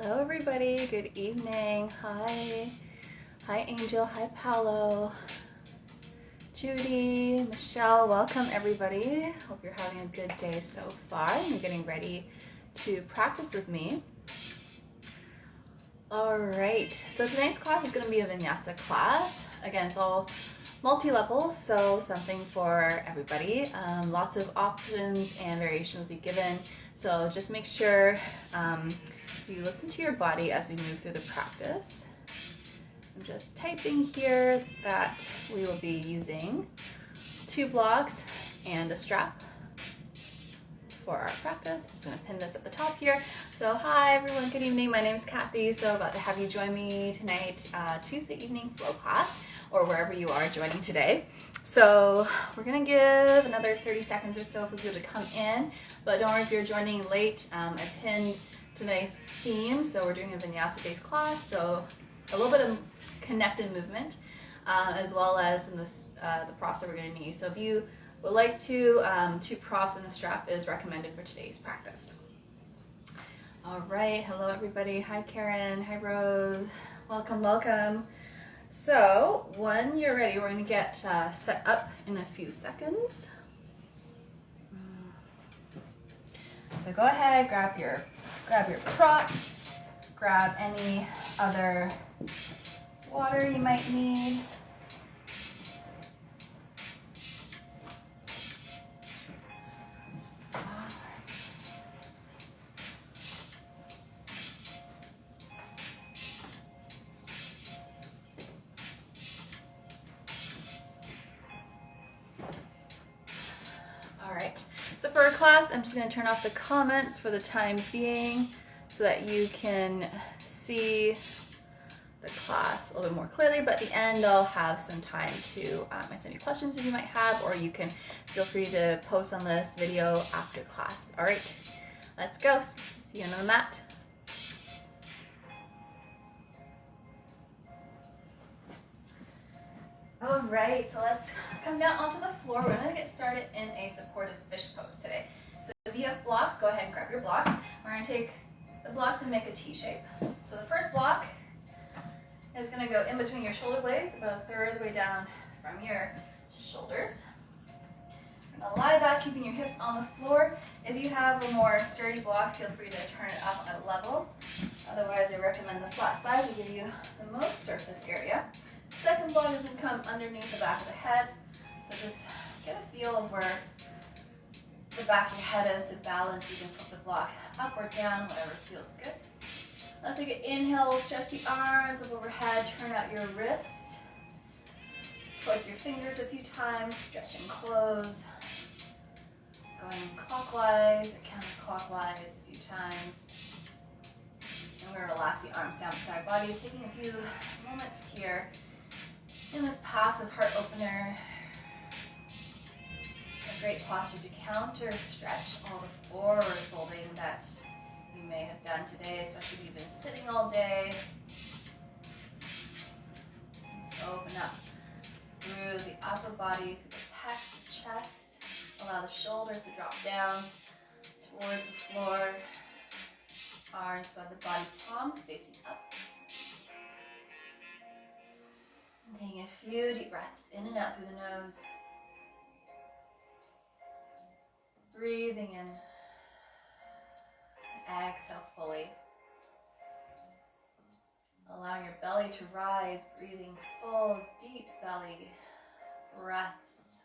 Hello everybody, good evening. Hi. Hi Angel, hi Paolo, Judy, Michelle, welcome everybody. Hope you're having a good day so far and you're getting ready to practice with me. All right, so tonight's class is going to be a vinyasa class. Again, it's all multi-level, so something for everybody. Lots of options and variations will be given. So just make sure you listen to your body as we move through the practice. I'm just typing here that we will be using 2 blocks and a strap for our practice. I'm just going to pin this at the top here. So hi everyone, good evening. My name is Kathy. So glad to have you join me tonight, Tuesday evening flow class, or wherever you are joining today. So we're going to give another 30 seconds or so for people to come in, but don't worry if you're joining late. I pinned tonight's theme, so we're doing a vinyasa based class, so a little bit of connected movement, as well as in this, the props that we're going to need. So if you would like to, 2 props and a strap is recommended for today's practice. All right, hello everybody. Hi Karen, hi Rose, welcome, welcome. So when you're ready, we're going to get set up in a few seconds. So go ahead, grab your props, grab any other water you might need. All right, so for our class, I'm just going to turn off the comments for the time being so that you can see the class a little bit more clearly, but at the end I'll have some time to answer any questions that you might have, or you can feel free to post on this video after class. All right, let's go. See you on the mat. All right, so let's come down onto the floor. We're gonna get started in a supportive fish pose today. So if you have blocks, go ahead and grab your blocks. We're gonna take the blocks and make a T shape. So the first block is going to go in between your shoulder blades, about 1/3 of the way down from your shoulders. You're going to lie back, keeping your hips on the floor. If you have a more sturdy block, feel free to turn it up a level. Otherwise, I recommend the flat side to give you the most surface area. Second block is going to come underneath the back of the head. So just get a feel of where the back of your head is to balance. You can flip the block up or down, whatever feels good. Let's take an inhale, stretch the arms up overhead, turn out your wrists. Flick your fingers a few times, stretch and close. Going clockwise or counterclockwise a few times. And we're going to relax the arms down beside our bodies, taking a few moments here in this passive heart opener. A great posture to counter stretch all the forward folding that you may have done today, especially if you've been sitting all day. Let's open up through the upper body, through the pecs, chest. Allow the shoulders to drop down towards the floor. Arms side the body, palms facing up. And taking a few deep breaths in and out through the nose. Breathing in. Exhale fully. Allowing your belly to rise, breathing full, deep belly breaths.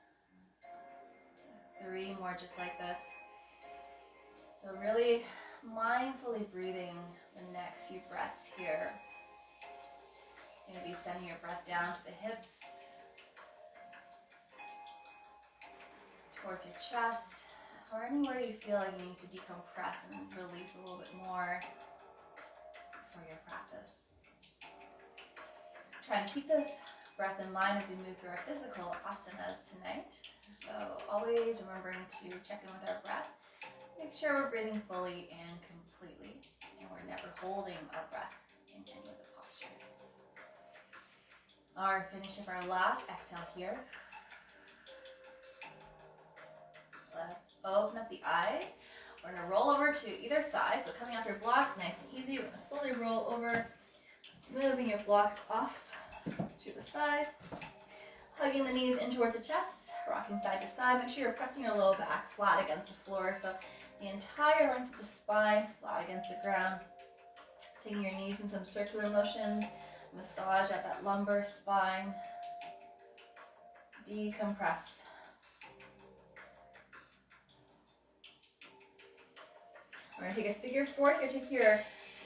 3 more just like this. So really mindfully breathing the next few breaths here. You're going to be sending your breath down to the hips, towards your chest, or anywhere you feel like you need to decompress and release a little bit more for your practice. Try to keep this breath in mind as we move through our physical asanas tonight. So always remembering to check in with our breath. Make sure we're breathing fully and completely, and we're never holding our breath in any of the postures. All right, finish up our last exhale here. Let's open up the eyes. We're going to roll over to either side. So coming off your blocks, nice and easy. We're going to slowly roll over, moving your blocks off to the side. Hugging the knees in towards the chest, rocking side to side. Make sure you're pressing your low back flat against the floor. So the entire length of the spine flat against the ground. Taking your knees in some circular motions. Massage at that lumbar spine. Decompress. We're going to take a figure four here. Take your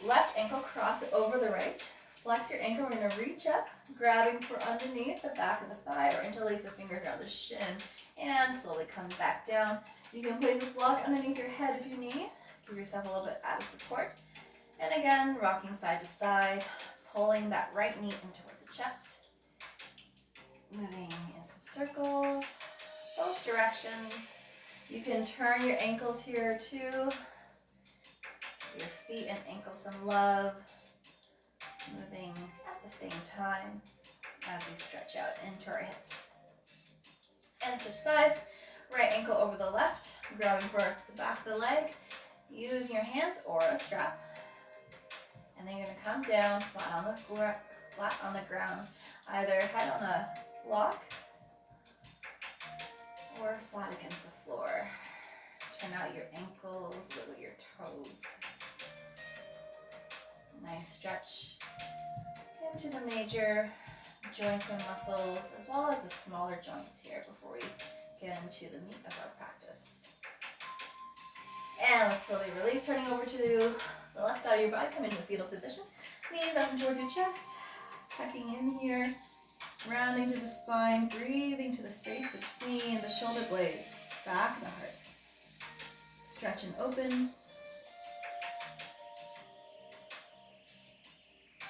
left ankle, cross it over the right. Flex your ankle. We're going to reach up, grabbing for underneath the back of the thigh or interlace the fingers around the shin and slowly come back down. You can place a block underneath your head if you need. Give yourself a little bit added support. And again, rocking side to side, pulling that right knee in towards the chest. Moving in some circles, both directions. You can turn your ankles here too. Your feet and ankles some love. Moving at the same time as we stretch out into our hips. And switch sides. Right ankle over the left, grabbing for the back of the leg. Use your hands or a strap. And then you're going to come down flat on the ground. Either head on a block or flat against the floor. Turn out your ankles, wiggle your toes. Nice stretch into the major joints and muscles, as well as the smaller joints here before we get into the meat of our practice. And let's slowly release, turning over to the left side of your body. Come into a fetal position. Knees up and towards your chest. Tucking in here. Rounding through the spine. Breathing to the space between the shoulder blades. Back and the heart. Stretch and open.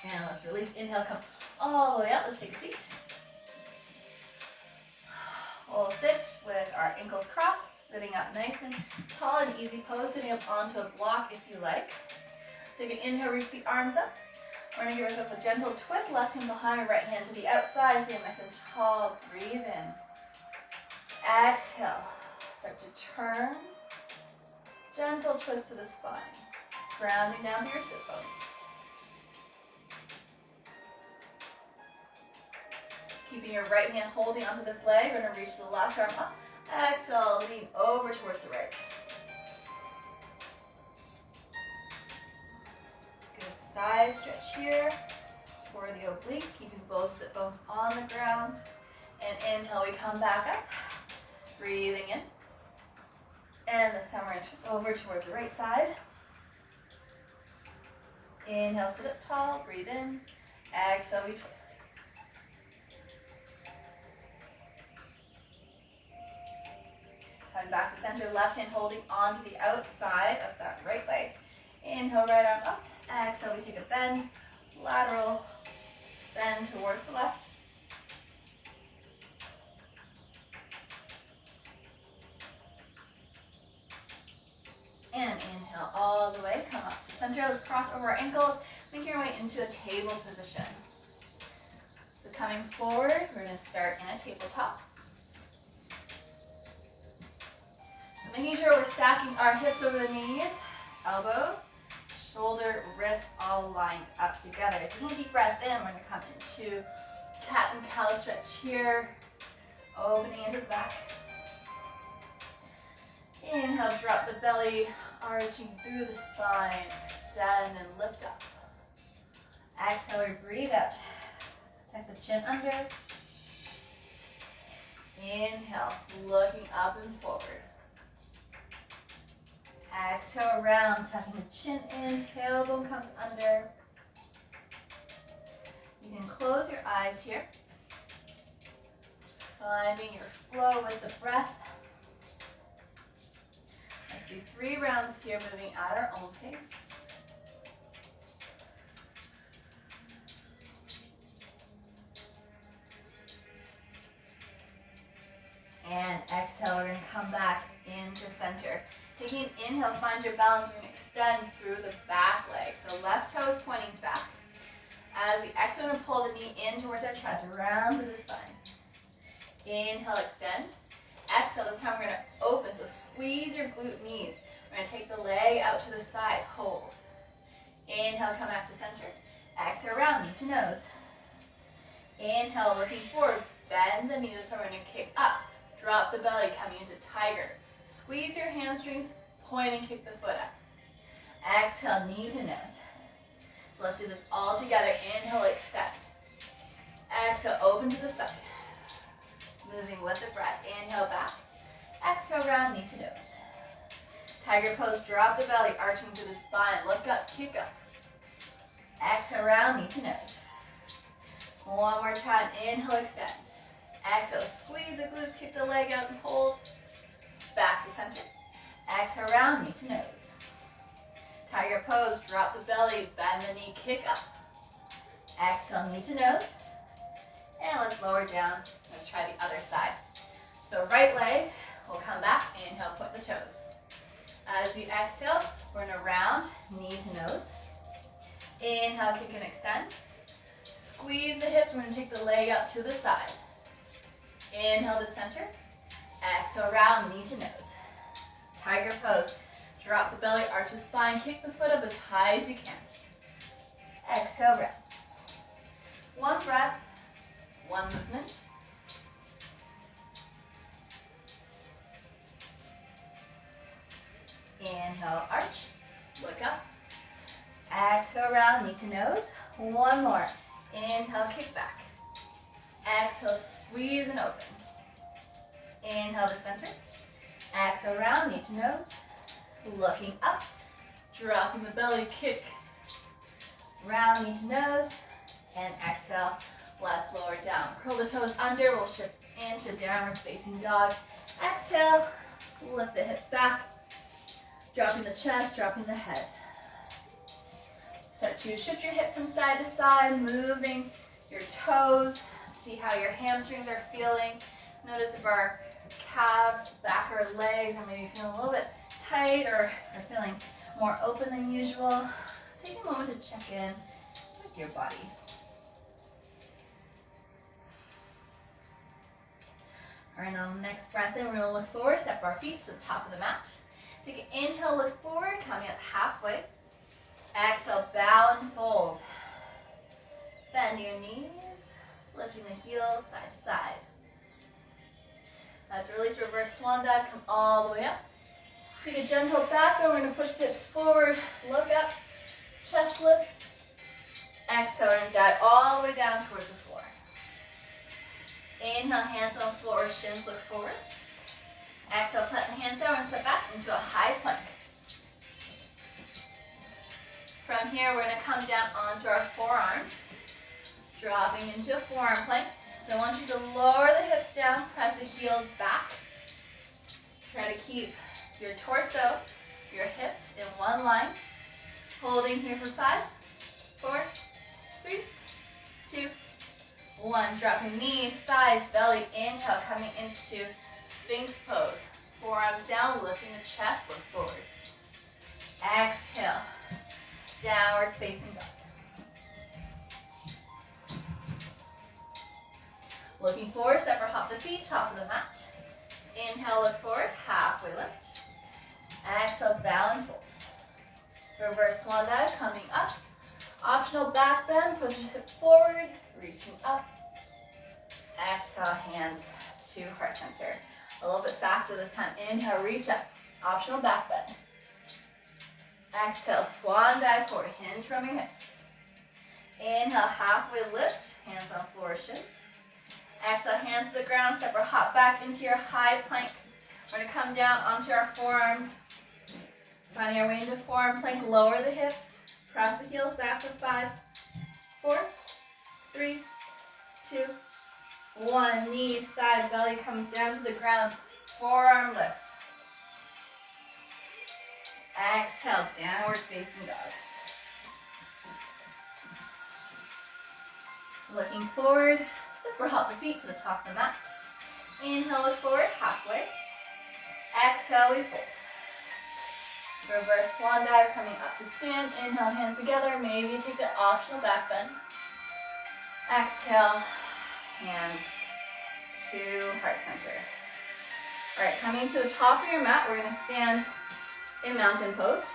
And let's release. Inhale, come all the way up. Let's take a seat. We'll sit with our ankles crossed, sitting up nice and tall and easy pose, sitting up onto a block if you like. Take an inhale, reach the arms up. We're going to give ourselves a gentle twist, left hand behind, right hand to the outside, sitting nice and tall. Breathe in. Exhale. Start to turn. Gentle twist to the spine. Grounding down to your sit bones. Keeping your right hand holding onto this leg, we're going to reach the left arm up. Exhale, lean over towards the right. Good side stretch here for the obliques, keeping both sit bones on the ground. And inhale, we come back up, breathing in. And this time we're going to twist over towards the right side. Inhale, sit up tall, breathe in. Exhale, we twist. Head back to center, left hand holding onto the outside of that right leg. Inhale, right arm up. Exhale, we take a bend, lateral bend towards the left. And inhale all the way, come up to center. Let's cross over our ankles, making our way into a table position. So coming forward, we're going to start in a tabletop. Making sure we're stacking our hips over the knees, elbow, shoulder, wrist all lined up together. Taking a deep breath in, we're going to come into cat and cow stretch here, opening into the back. Inhale, drop the belly, arching through the spine, extend and lift up. Exhale, we breathe out. Tuck the chin under. Inhale, looking up and forward. Exhale, around, tucking the chin in, tailbone comes under. You can close your eyes here. Finding your flow with the breath. Let's do 3 rounds here, moving at our own pace. And exhale, we're going to come back into center. Taking an inhale, find your balance. We're going to extend through the back leg. So left toe is pointing back. As we exhale, we're going to pull the knee in towards our chest, round to the spine. Inhale, extend. Exhale, this time we're going to open. So squeeze your glute meads. We're going to take the leg out to the side, hold. Inhale, come back to center. Exhale, round, knee to nose. Inhale, looking forward, bend the knees, so we're going to kick up. Drop the belly, coming into tiger. Squeeze your hamstrings, point and kick the foot up. Exhale, knee to nose. So let's do this all together. Inhale, extend. Exhale, open to the side. Moving with the breath. Inhale, back. Exhale, round, knee to nose. Tiger pose, drop the belly, arching to the spine. Look up, kick up. Exhale, round, knee to nose. One more time. Inhale, extend. Exhale, squeeze the glutes, kick the leg out and hold. Back to center. Exhale, round, knee to nose. Tiger pose, drop the belly, bend the knee, kick up. Exhale, knee to nose. And let's lower down. Let's try the other side. So right leg will come back. Inhale, point the toes. As we exhale, we're going to round, knee to nose. Inhale, kick and extend. Squeeze the hips. We're going to take the leg out to the side. Inhale to center. Exhale, round, knee to nose. Tiger pose. Drop the belly, arch the spine, kick the foot up as high as you can. Exhale, round. One breath, one movement. Inhale, arch, look up. Exhale, round, knee to nose. One more. Inhale, kick back. Exhale, squeeze and open. Inhale to center. Exhale, round, knee to nose. Looking up. Dropping the belly, kick. Round, knee to nose. And exhale, let's lower down. Curl the toes under. We'll shift into downward facing dog. Exhale, lift the hips back. Dropping the chest, dropping the head. Start to shift your hips from side to side, moving your toes. See how your hamstrings are feeling. Notice if our calves, back, or legs are maybe feeling a little bit tight or are feeling more open than usual. Take a moment to check in with your body. All right, on the next breath in, we're going to look forward, step our feet to the top of the mat. Take an inhale, lift forward, coming up halfway. Exhale, bow and fold. Bend your knees, lifting the heels side to side. Let's release, reverse swan dive, come all the way up. Take a gentle back bend, we're going to push the hips forward, look up, chest lift. Exhale, and dive all the way down towards the floor. Inhale, hands on floor, shins look forward. Exhale, plant the hands down and step back into a high plank. From here, we're going to come down onto our forearms, dropping into a forearm plank. So I want you to lower the hips down, press the heels back. Try to keep your torso, your hips in one line. Holding here for 5, 4, 3, 2, 1. Dropping knees, thighs, belly. Inhale, coming into Sphinx pose. Forearms down, lifting the chest, look forward. Exhale, downward facing dog. Looking forward, step or hop the feet, top of the mat. Inhale, look forward, halfway lift. Exhale, bow and fold. Reverse swan dive, coming up. Optional back bend, push your hip forward, reaching up. Exhale, hands to heart center. A little bit faster this time. Inhale, reach up. Optional back bend. Exhale, swan dive forward, hinge from your hips. Inhale, halfway lift, hands on floor, shins. Exhale, hands to the ground, step or hop back into your high plank. We're going to come down onto our forearms. Finding our way into forearm plank, lower the hips, press the heels back for 5, 4, 3, 2, 1. Knees, thighs, belly comes down to the ground. Forearm lifts. Exhale, downward facing dog. Looking forward, step or hop the feet to the top of the mat. Inhale, look forward, halfway. Exhale, we fold. Reverse swan dive, coming up to stand. Inhale, hands together. Maybe take the optional back bend. Exhale, hands to heart center. All right, coming to the top of your mat, we're going to stand in mountain pose.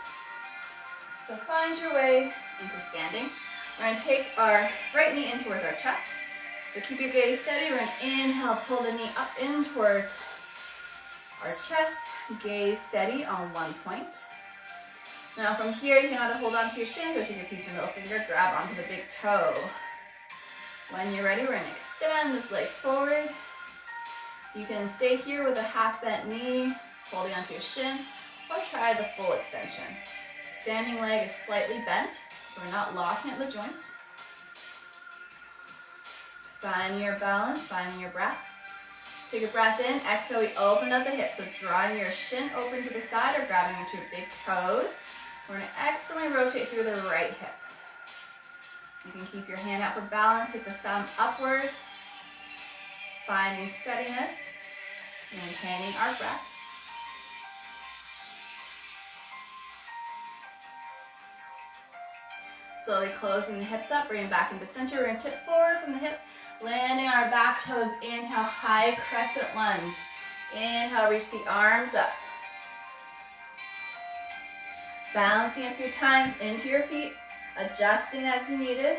So find your way into standing. We're going to take our right knee in towards our chest. So keep your gaze steady. We're going to inhale, pull the knee up in towards our chest. Gaze steady on one point. Now from here, you can either hold on to your shins or take your piece of the middle finger, grab onto the big toe. When you're ready, we're going to extend this leg forward. You can stay here with a half bent knee, holding onto your shin, or try the full extension. Standing leg is slightly bent, so we're not locking at the joints. Finding your balance, finding your breath. Take a breath in, exhale, we open up the hips. So drawing your shin open to the side or grabbing into your big toes. We're going to excellently rotate through the right hip. You can keep your hand out for balance, take the thumb upward, finding steadiness, maintaining our breath. Slowly closing the hips up, bringing back into center. We're going to tip forward from the hip, landing our back toes. Inhale, high crescent lunge. Inhale, reach the arms up. Balancing a few times into your feet, adjusting as you needed.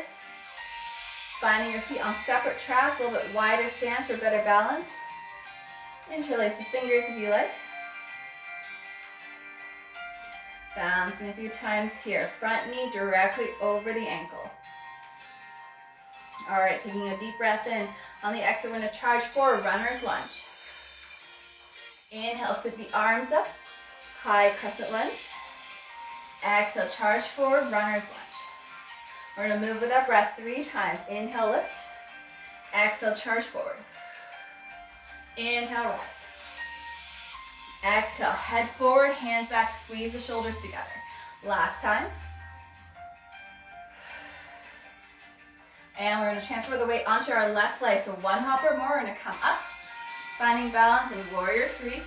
Finding your feet on separate tracks, a little bit wider stance for better balance. Interlace the fingers if you like. Balancing a few times here. Front knee directly over the ankle. All right, taking a deep breath in. On the exhale, we're going to charge forward, runner's lunge. Inhale, sweep the arms up. High crescent lunge. Exhale, charge forward, runner's lunge. We're going to move with our breath 3 times. Inhale, lift. Exhale, charge forward. Inhale, rise. Exhale, head forward, hands back, squeeze the shoulders together. Last time. And we're going to transfer the weight onto our left leg. So one hop or more, we're going to come up, finding balance in warrior 3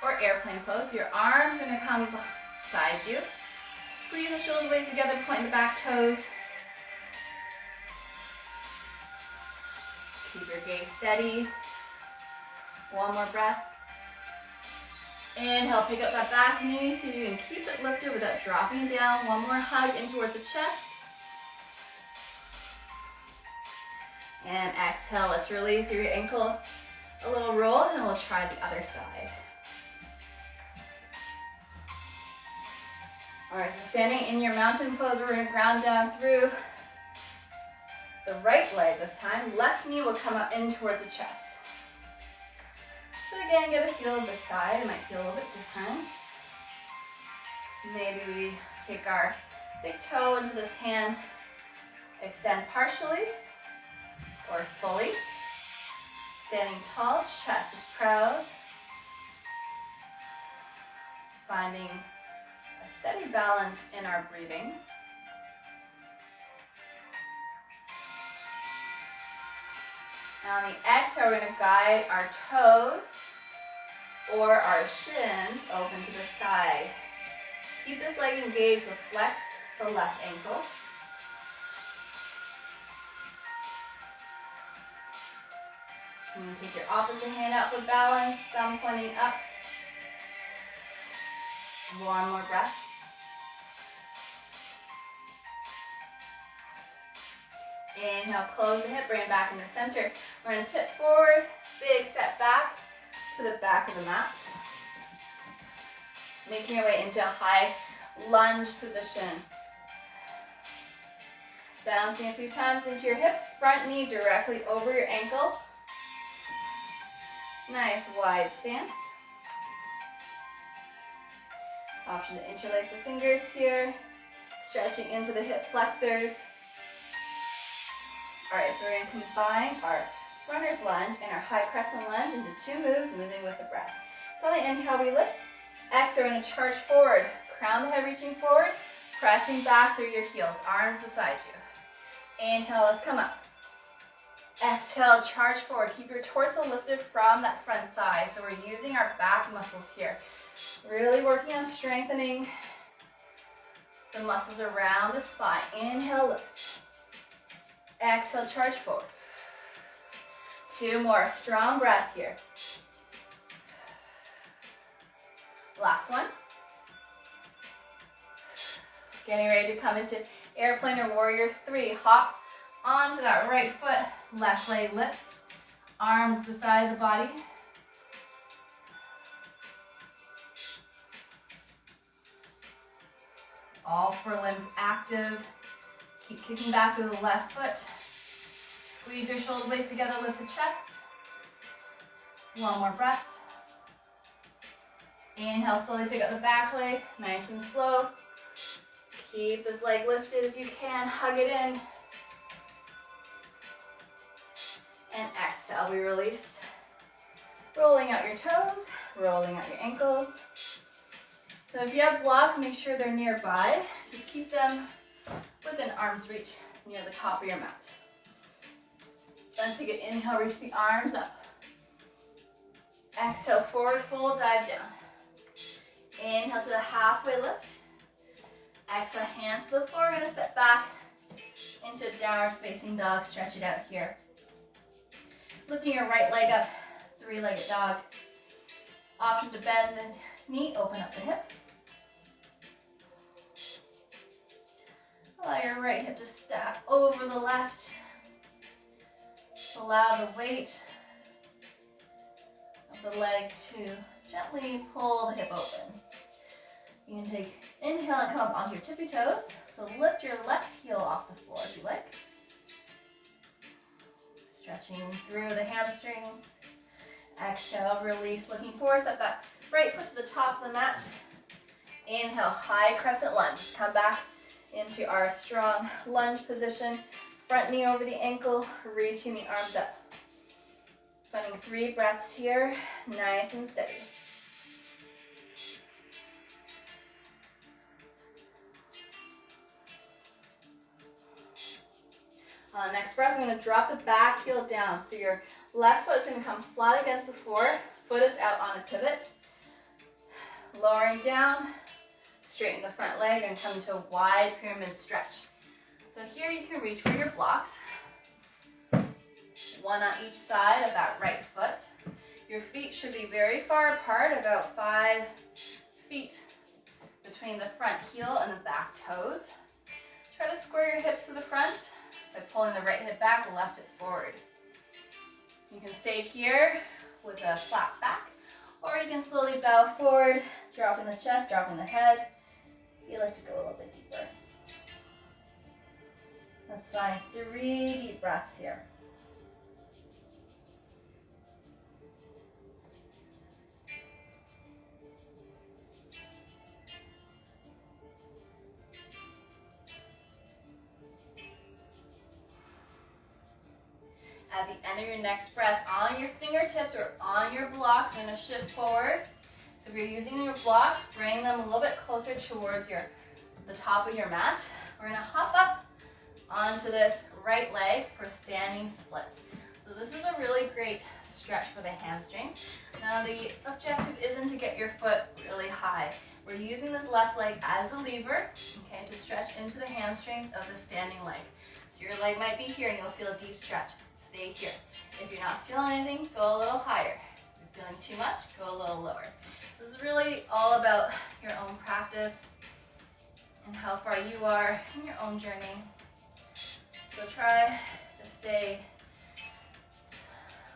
or airplane pose. Your arms are going to come beside you. Squeeze the shoulder blades together, point the back toes. Keep your gaze steady. One more breath. Inhale, pick up that back knee, see if you can keep it lifted without dropping down. One more hug in towards the chest. And exhale, let's release, give your ankle a little roll, and we'll try the other side. All right, so standing in your mountain pose, we're going to ground down through the right leg this time. Left knee will come up in towards the chest. So again, get a feel of the side. It might feel a little bit different. Maybe we take our big toe into this hand, extend partially or fully. Standing tall, chest is proud. Finding a steady balance in our breathing. Now on the exhale, we're going to guide our toes or our shins open to the side. Keep this leg engaged, so flex the left ankle. And then take your opposite hand out for balance, thumb pointing up. One more breath. Inhale, close the hip, bring it back into center. We're going to tip forward, big step back to the back of the mat. Making your way into a high lunge position. Bouncing a few times into your hips, front knee directly over your ankle. Nice wide stance. Option to interlace the fingers here, stretching into the hip flexors. All right, so we're going to combine our runner's lunge and our high crescent lunge into 2 moves, moving with the breath. So on the inhale, we lift. Exhale, we're going to charge forward. Crown the head reaching forward, pressing back through your heels, arms beside you. Inhale, let's come up. Exhale, charge forward. Keep your torso lifted from that front thigh. So we're using our back muscles here. Really working on strengthening the muscles around the spine. Inhale, lift. Exhale, charge forward. 2 more, strong breath here. Last one. Getting ready to come into airplane or warrior three. Hop onto that right foot, left leg lifts, arms beside the body. All four limbs active. Keep kicking back with the left foot. Squeeze your shoulder blades together, lift the chest. One more breath. Inhale, slowly pick up the back leg, nice and slow. Keep this leg lifted if you can, hug it in. And exhale, we release. Rolling out your toes, rolling out your ankles. So if you have blocks, make sure they're nearby. Just keep them within arm's reach near the top of your mat. Then take an inhale, reach the arms up. Exhale, forward fold, dive down. Inhale to the halfway lift. Exhale, hands to the floor. We're going to step back into downward facing dog. Stretch it out here. Lifting your right leg up, three-legged dog. Option to bend the knee, open up the hip. Allow your right hip to stack over the left. Allow the weight of the leg to gently pull the hip open. You can take inhale and come up onto your tippy toes. So lift your left heel off the floor if you like. Stretching through the hamstrings. Exhale, release, looking forward, step that right foot to the top of the mat. Inhale, high crescent lunge. Come back into our strong lunge position. Front knee over the ankle, reaching the arms up. Finding 3 breaths here, nice and steady. Next breath, I'm going to drop the back heel down. So your left foot is going to come flat against the floor. Foot is out on a pivot. Lowering down, straighten the front leg and come to a wide pyramid stretch. So here you can reach for your blocks. One on each side of that right foot. Your feet should be very far apart, about 5 feet between the front heel and the back toes. Try to square your hips to the front by pulling the right hip back, left hip forward. You can stay here with a flat back, or you can slowly bow forward, dropping the chest, dropping the head. If you like to go a little bit deeper. That's fine. 3 deep breaths here. At the end of your next breath, on your fingertips or on your blocks, you're going to shift forward. So if you're using your blocks, bring them a little bit closer towards the top of your mat. We're going to hop up onto this right leg for standing splits. So this is a really great stretch for the hamstrings. Now the objective isn't to get your foot really high. We're using this left leg as a lever, okay, to stretch into the hamstrings of the standing leg. So your leg might be here and you'll feel a deep stretch. Stay here. If you're not feeling anything, go a little higher. If you're feeling too much, go a little lower. This is really all about your own practice and how far you are in your own journey. So try to stay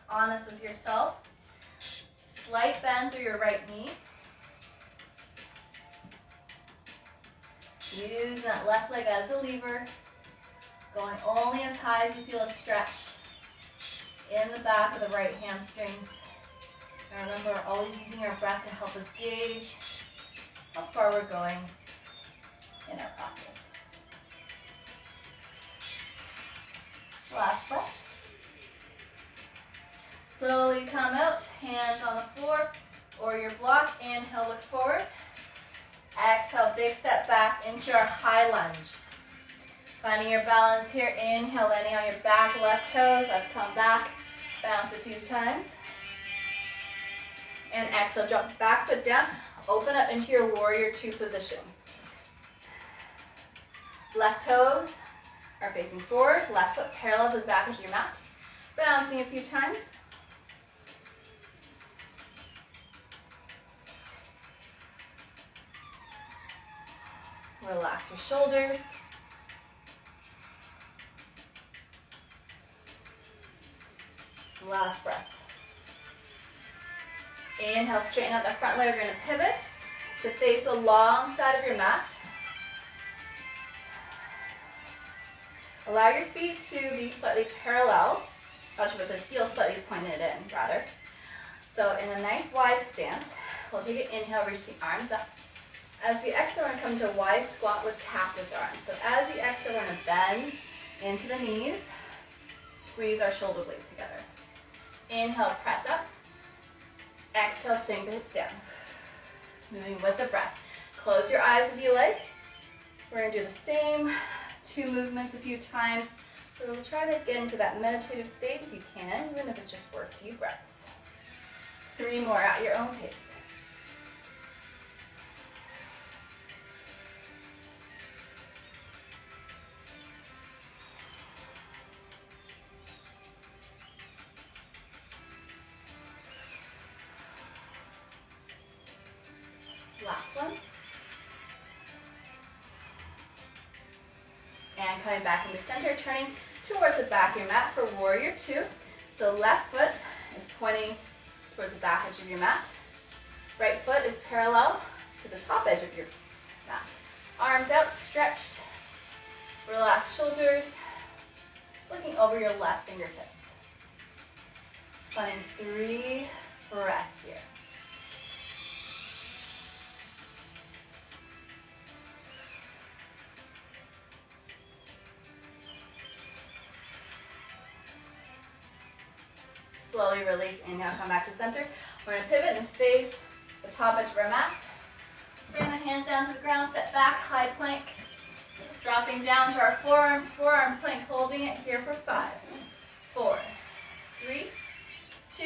honest with yourself. Slight bend through your right knee. Use that left leg as a lever, going only as high as you feel a stretch in the back of the right hamstrings. And remember, we're always using our breath to help us gauge how far we're going in our practice. Last breath. Slowly come out, hands on the floor or your blocks. Inhale, look forward. Exhale, big step back into our high lunge. Finding your balance here. Inhale, landing on your back left toes. Let's come back. Bounce a few times. And exhale, drop the back foot down. Open up into your warrior two position. Left toes are facing forward. Left foot parallel to the back of your mat. Bouncing a few times. Relax your shoulders. Last breath. Inhale, straighten out the front leg. You're going to pivot to face the long side of your mat. Allow your feet to be slightly parallel, with the heel slightly pointed in, rather. So in a nice wide stance, we'll take an inhale, reach the arms up. As we exhale, we're going to come to a wide squat with cactus arms. So as we exhale, we're going to bend into the knees, squeeze our shoulder blades together. Inhale, press up. Exhale, sink the hips down. Moving with the breath. Close your eyes if you like. We're going to do the same 2 movements a few times. So we'll try to get into that meditative state if you can, even if it's just for a few breaths. 3 more at your own pace. Last one. And coming back into center, turning towards the back of your mat for warrior 2. So left foot is pointing towards the back edge of your mat. Right foot is parallel to the top edge of your mat. Arms out, stretched. Relax shoulders. Looking over your left fingertips. Finding 3 breaths here. Slowly release, inhale, come back to center. We're going to pivot and face the top edge of our mat. Bring the hands down to the ground, step back, high plank. Dropping down to our forearms, forearm plank, holding it here for 5, 4, 3, 2,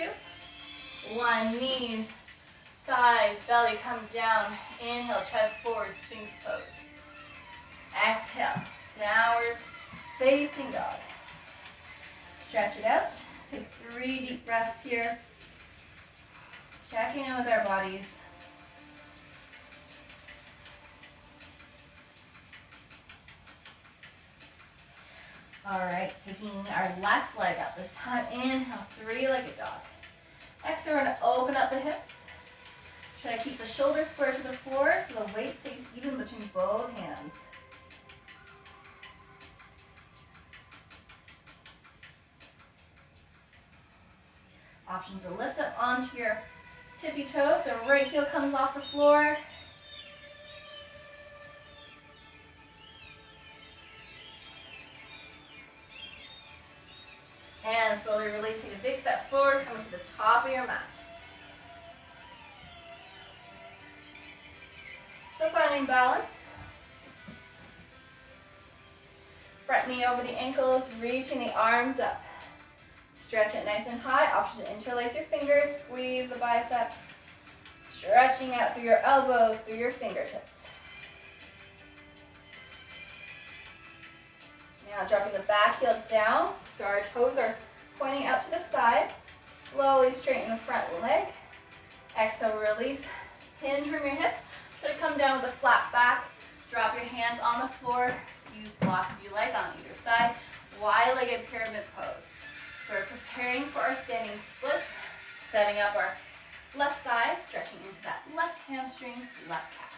1. Knees, thighs, belly come down. Inhale, chest forward, Sphinx pose. Exhale, downwards facing dog. Stretch it out. Take 3 deep breaths here. Checking in with our bodies. All right, taking our left leg up. This time, inhale, 3-legged dog. Exhale, we're going to open up the hips. Try to keep the shoulders square to the floor so the weight stays even between both hands. Option to lift up onto your tippy toes, so right heel comes off the floor. And slowly releasing a big step forward, coming to the top of your mat. So finding balance. Front knee over the ankles, reaching the arms up. Stretch it nice and high. Option to interlace your fingers, squeeze the biceps. Stretching out through your elbows, through your fingertips. Now dropping the back heel down, so our toes are pointing out to the side. Slowly straighten the front leg. Exhale, release. Hinge from your hips. Try to come down with a flat back. Drop your hands on the floor. Use blocks if you like on either side. Wide-legged pyramid pose. So we're preparing for our standing splits, setting up our left side, stretching into that left hamstring, left calf.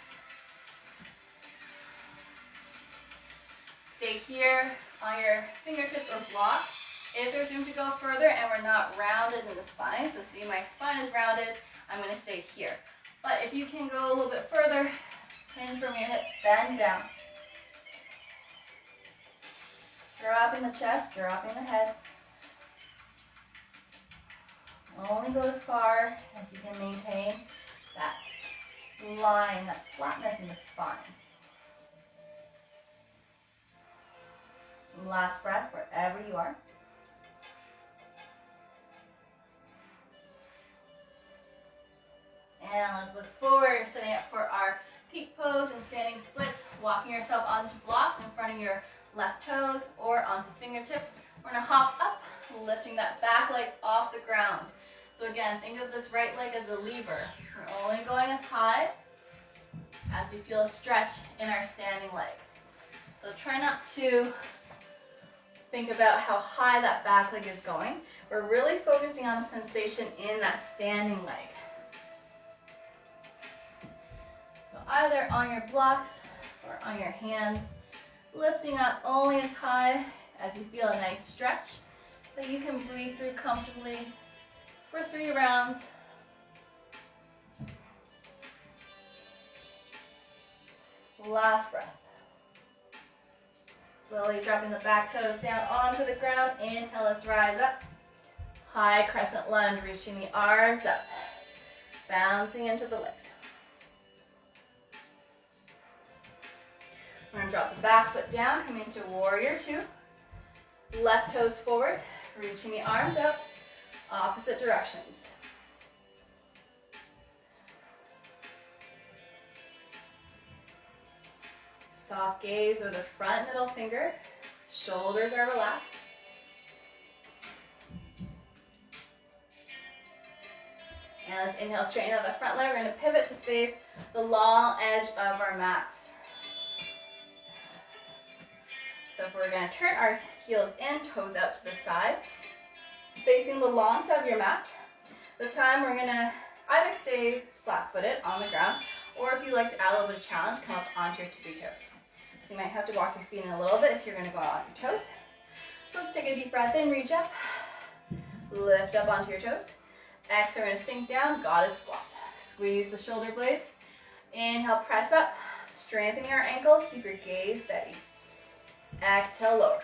Stay here on your fingertips or block. If there's room to go further and we're not rounded in the spine, so see my spine is rounded, I'm going to stay here. But if you can go a little bit further, hinge from your hips, bend down. Dropping the chest, dropping the head. Only go as far as you can maintain that line, that flatness in the spine. Last breath wherever you are. And let's look forward, setting up for our peak pose and standing splits, walking yourself onto blocks in front of your left toes or onto fingertips. We're going to hop up, lifting that back leg off the ground. So again, think of this right leg as a lever. We're only going as high as we feel a stretch in our standing leg. So try not to think about how high that back leg is going. We're really focusing on the sensation in that standing leg. So either on your blocks or on your hands, lifting up only as high as you feel a nice stretch that you can breathe through comfortably for 3 rounds. Last breath. Slowly dropping the back toes down onto the ground. Inhale, let's rise up. High crescent lunge, reaching the arms up. Bouncing into the legs. We're going to drop the back foot down, come into warrior 2. Left toes forward, reaching the arms out, opposite directions. Soft gaze or the front middle finger. Shoulders are relaxed. And let's inhale, straighten out the front leg. We're going to pivot to face the long edge of our mats. So if we're going to turn our heels in, toes out to the side, facing the long side of your mat. This time we're going to either stay flat-footed on the ground, or if you like to add a little bit of challenge, come up onto your tippy toes. So you might have to walk your feet in a little bit if you're going to go on your toes. So let's take a deep breath in, reach up, lift up onto your toes. Exhale, we're going to sink down, goddess squat. Squeeze the shoulder blades. Inhale, press up, strengthen your ankles, keep your gaze steady. Exhale, lower.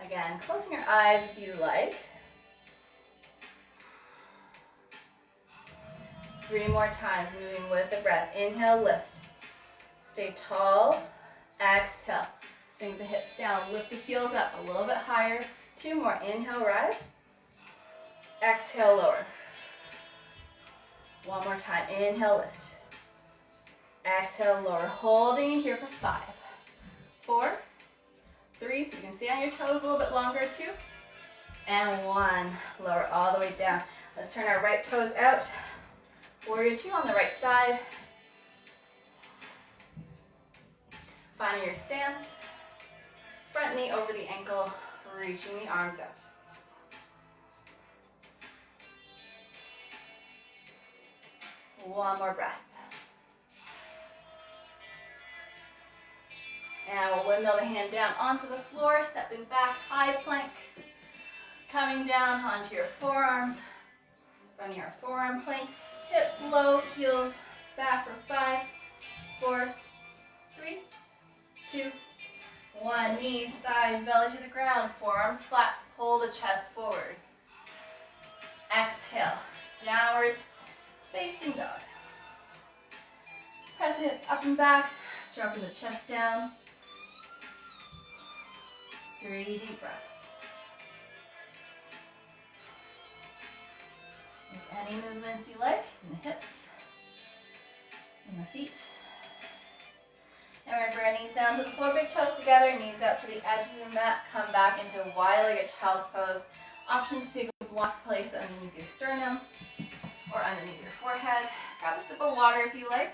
Again, closing your eyes if you like. 3 more times, moving with the breath. Inhale, lift. Stay tall. Exhale. Sink the hips down. Lift the heels up a little bit higher. 2 more. Inhale, rise. Exhale, lower. 1 more time. Inhale, lift. Exhale, lower. Holding here for 5, 4, 3. So you can stay on your toes a little bit longer. 2, and 1. Lower all the way down. Let's turn our right toes out. Warrior 2 on the right side. Finding your stance. Front knee over the ankle, reaching the arms out. One more breath. And we'll windmill the hand down onto the floor, stepping back, high plank. Coming down onto your forearms. From your forearm plank. Hips low, heels back for 5, 4, 3, 2, 1. Knees, thighs, belly to the ground. Forearms flat. Pull the chest forward. Exhale. Downwards facing dog. Press the hips up and back. Dropping the chest down. 3 deep breaths. Make any movements you like in the hips, in the feet. And we're going to bring our knees down to the floor, big toes together, knees out to the edges of the mat. Come back into wide-legged child's pose. Option to take a block, place it underneath your sternum or underneath your forehead. Grab a sip of water if you like.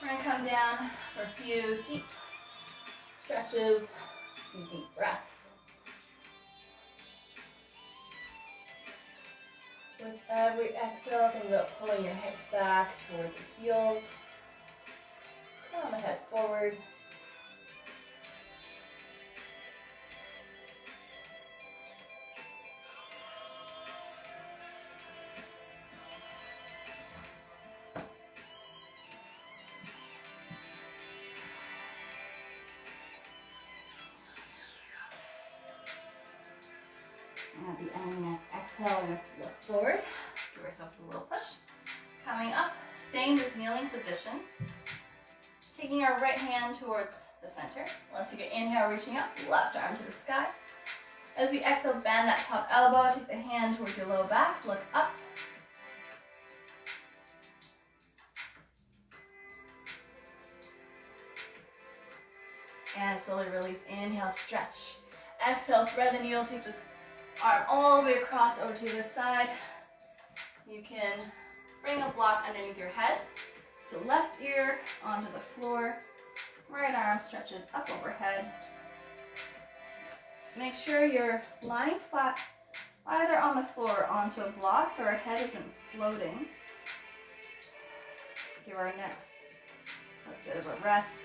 We're going to come down for a few deep stretches and deep breaths. With every exhale, think about pulling your hips back towards the heels. Come the head forward. And at the end, next exhale, we're going to look forward. Give ourselves a little push. Coming up, staying in this kneeling position. Taking our right hand towards the center. Let's take an inhale, reaching up, left arm to the sky. As we exhale, bend that top elbow, take the hand towards your low back, look up. And slowly release, inhale, stretch. Exhale, thread the needle, take this arm all the way across over to the side. You can bring a block underneath your head. So left ear onto the floor, right arm stretches up overhead. Make sure you're lying flat either on the floor or onto a block so our head isn't floating. Give our necks a bit of a rest.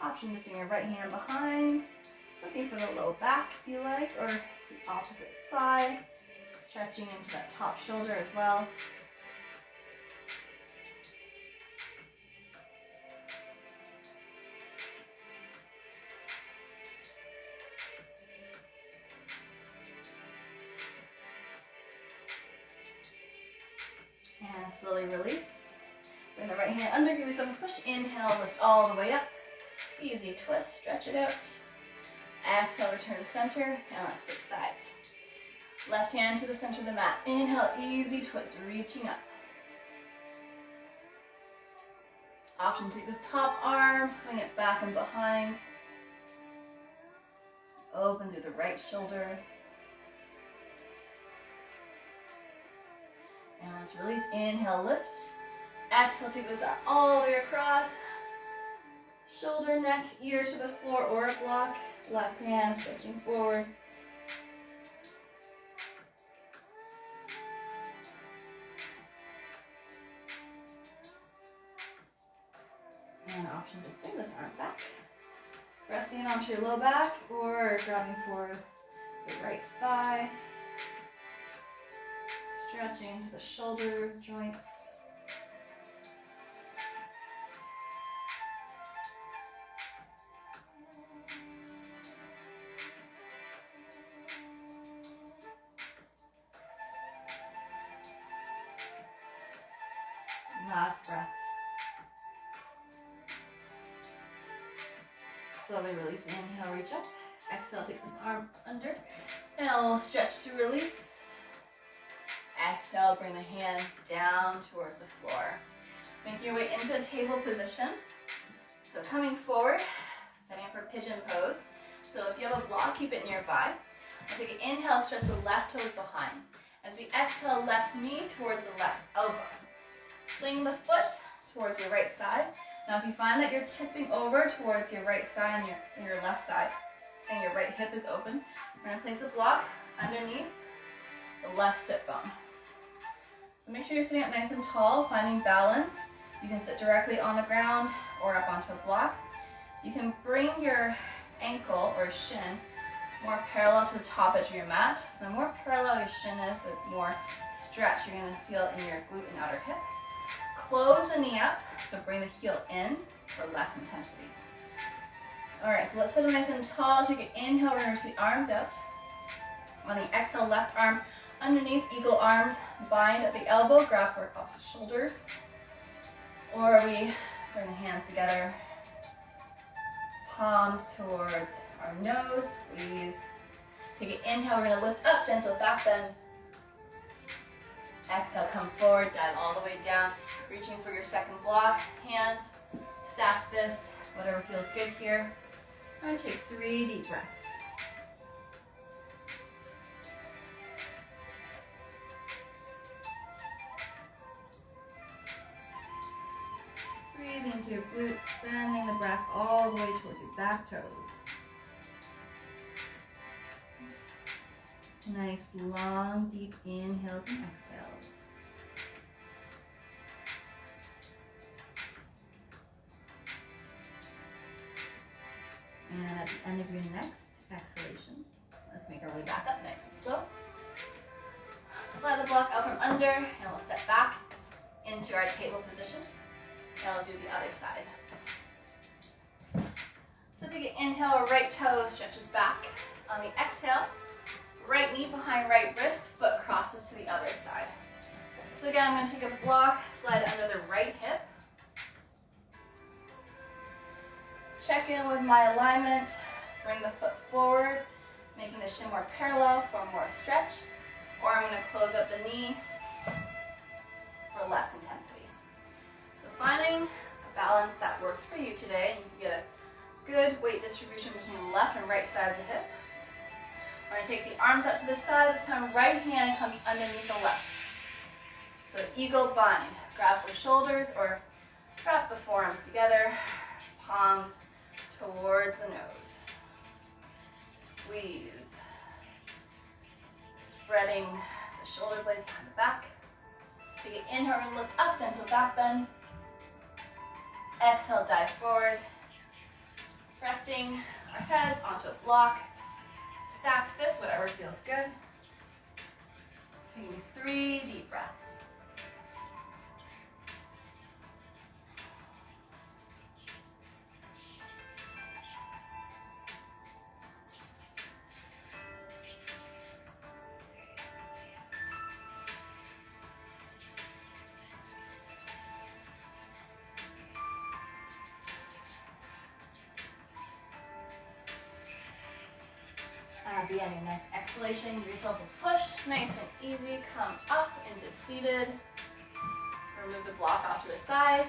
Option to swing your right hand behind, looking for the low back if you like, or the opposite thigh, stretching into that top shoulder as well. And slowly release. Bring the right hand under, give yourself a push. Inhale, lift all the way up. Easy twist, stretch it out. Exhale, return to center, and let's switch sides. Left hand to the center of the mat. Inhale, easy twist, reaching up. Option to take this top arm, swing it back and behind. Open through the right shoulder. And let's release. Inhale, lift. Exhale, take this arm all the way across. Shoulder, neck, ear to the floor or a block. Left hand stretching forward. And option to swing this arm back. Pressing onto your low back or grabbing for the right thigh. Stretching to the shoulder joints. Last breath. Slowly release. Inhale, reach up. Exhale, take this arm under. And we'll stretch to release. Exhale, bring the hand down towards the floor. Make your way into a table position. So coming forward, setting up for pigeon pose. So if you have a block, keep it nearby. We'll take an inhale, stretch the left toes behind. As we exhale, left knee towards the left elbow. Swing the foot towards your right side. Now if you find that you're tipping over towards your right side and your left side, and your right hip is open, we're going to place the block underneath the left sit bone. So make sure you're sitting up nice and tall, finding balance. You can sit directly on the ground or up onto a block. You can bring your ankle or shin more parallel to the top edge of your mat. So the more parallel your shin is, the more stretch you're going to feel in your glute and outer hip. Close the knee up, so bring the heel in for less intensity. All right, so let's sit up nice and tall. Take an inhale, we're going to reach the arms out. On the exhale, left arm underneath, eagle arms, bind at the elbow, grab for opposite shoulders. Or we bring the hands together, palms towards our nose, squeeze. Take an inhale, we're going to lift up, gentle back bend. Exhale, come forward, dive all the way down, reaching for your second block. Hands, stacked fists, whatever feels good here. And take 3 deep breaths. Breathe into your glutes, sending the breath all the way towards your back toes. Nice, long, deep inhales and exhales. And at the end of your next exhalation, let's make our way back up nice and slow. Slide the block out from under, and we'll step back into our table position. And we'll do the other side. So take an inhale, right toe stretches back. On the exhale, right knee behind right wrist, foot crosses to the other side. So again, I'm going to take a block, slide it under the right hip. Check in with my alignment, bring the foot forward, making the shin more parallel for more stretch. Or I'm going to close up the knee for less intensity. So finding a balance that works for you today, you can get a good weight distribution between the left and right sides of the hip. We're going to take the arms out to the side. This time right hand comes underneath the left. So eagle bind. Grab for shoulders or wrap the forearms together, palms towards the nose. Squeeze. Spreading the shoulder blades behind the back. Take an inhale, we're gonna lift up, gentle back bend. Exhale, dive forward. Resting our heads onto a block. Stacked fists, whatever feels good. Taking 3 deep breaths. At the end of your next exhalation, give yourself a push, nice and easy. Come up into seated. Remove the block off to the side.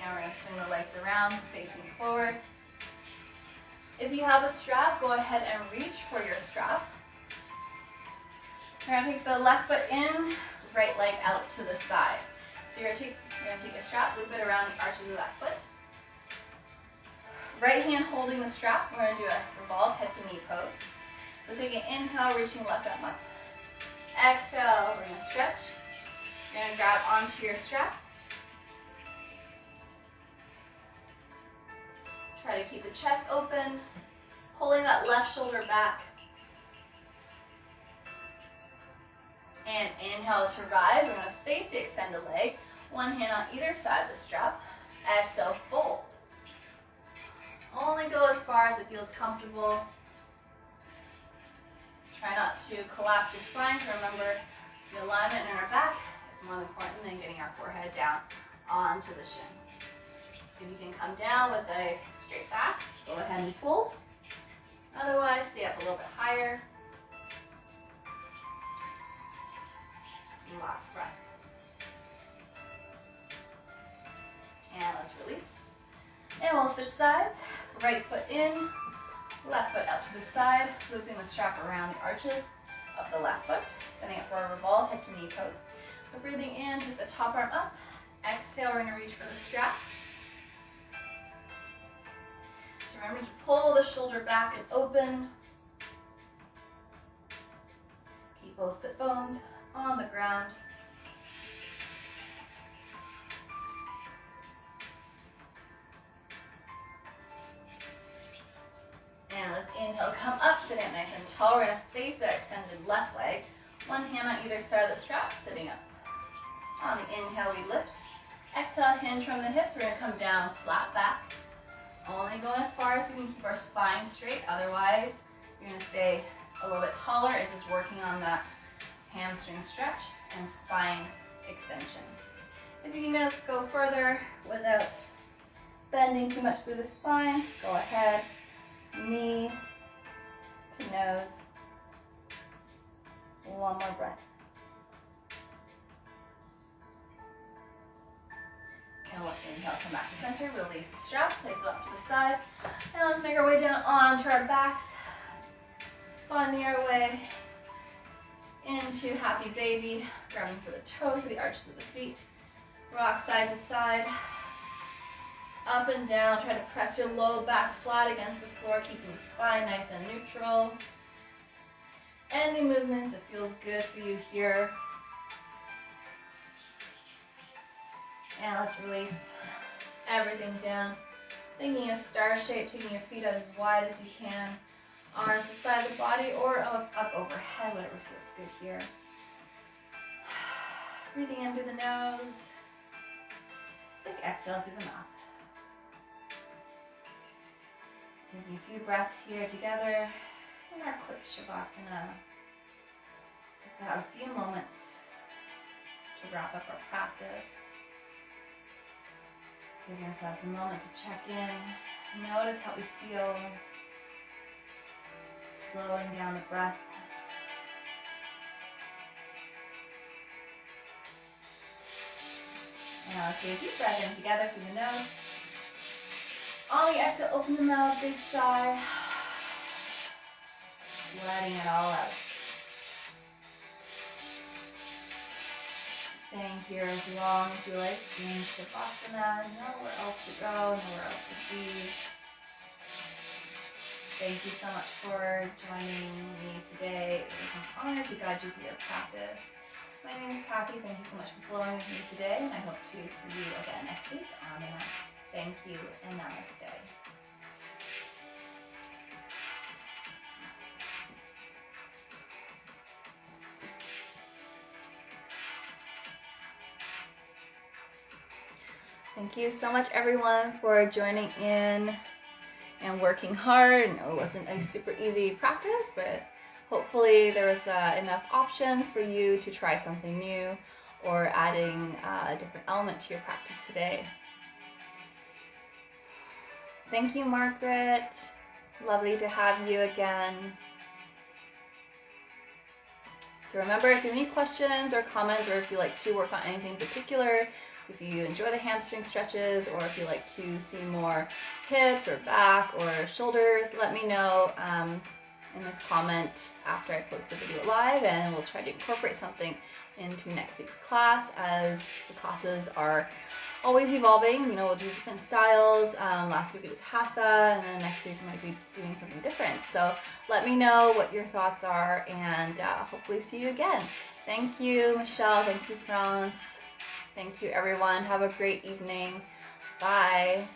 And we're going to swing the legs around, facing forward. If you have a strap, go ahead and reach for your strap. We're going to take the left foot in, right leg out to the side. So you're going to take a strap, loop it around the arches of that foot. Right hand holding the strap. We're going to do a revolve head to knee pose. So take an inhale, reaching left arm up. Exhale, we're going to stretch. You're going to grab onto your strap. Try to keep the chest open, pulling that left shoulder back. And inhale to rise. We're going to face the extended leg. One hand on either side of the strap. Exhale, fold. Only go as far as it feels comfortable. Try not to collapse your spine. So remember, the alignment in our back is more important than getting our forehead down onto the shin. If you can come down with a straight back, go ahead and fold. Otherwise, stay up a little bit higher. Last breath. And let's release. And we'll switch sides. Right foot in, left foot up to the side, looping the strap around the arches of the left foot, setting up for a revolve, head to knee pose. So breathing in, take the top arm up. Exhale, we're going to reach for the strap. So remember to pull the shoulder back and open. Keep both sit bones on the ground. And let's inhale, come up, sitting up nice and tall. We're going to face that extended left leg. One hand on either side of the strap, sitting up. On the inhale, we lift. Exhale, hinge from the hips. We're going to come down, flat back. Only go as far as we can keep our spine straight. Otherwise, you're going to stay a little bit taller and just working on that hamstring stretch and spine extension. If you can go further without bending too much through the spine, go ahead. Knee to nose. One more breath. And let's inhale, come back to center, release the strap, place it up to the side. And let's make our way down onto our backs. Finding our way into happy baby, grabbing for the toes, so the arches of the feet. Rock side to side. Up and down, try to press your low back flat against the floor, keeping the spine nice and neutral. Any movements, it feels good for you here. And let's release everything down. Making a star shape, taking your feet as wide as you can. Arms to the side of the body or up overhead, whatever feels good here. Breathing in through the nose. Big exhale through the mouth. Taking a few breaths here together in our quick Shavasana. Just to have a few moments to wrap up our practice. Give yourselves a moment to check in. Notice how we feel. Slowing down the breath. Now let's take a deep breath in together through the nose. On the exhale, open the mouth, big sigh. Letting it all out. staying here as long as you like in Shavasana. Nowhere else to go, nowhere else to be. Thank you so much for joining me today. It is an honor to guide you through your practice. My name is Kathy. Thank you so much for flowing with me today, and I hope to see you again next week on the mat. Thank you, and namaste. Thank you so much, everyone, for joining in and working hard. I know it wasn't a super easy practice, but hopefully there was enough options for you to try something new or adding a different element to your practice today. Thank you, Margaret. Lovely to have you again. So remember, if you have any questions or comments, or if you like to work on anything in particular, so if you enjoy the hamstring stretches, or if you like to see more hips or back or shoulders, let me know in this comment after I post the video live, and we'll try to incorporate something into next week's class, as the classes are always evolving. You know, we'll do different styles. Last week we did Hatha, and then next week we might be doing something different. So let me know what your thoughts are, and hopefully see you again. Thank you, Michelle. Thank you, France. Thank you, everyone. Have a great evening. Bye.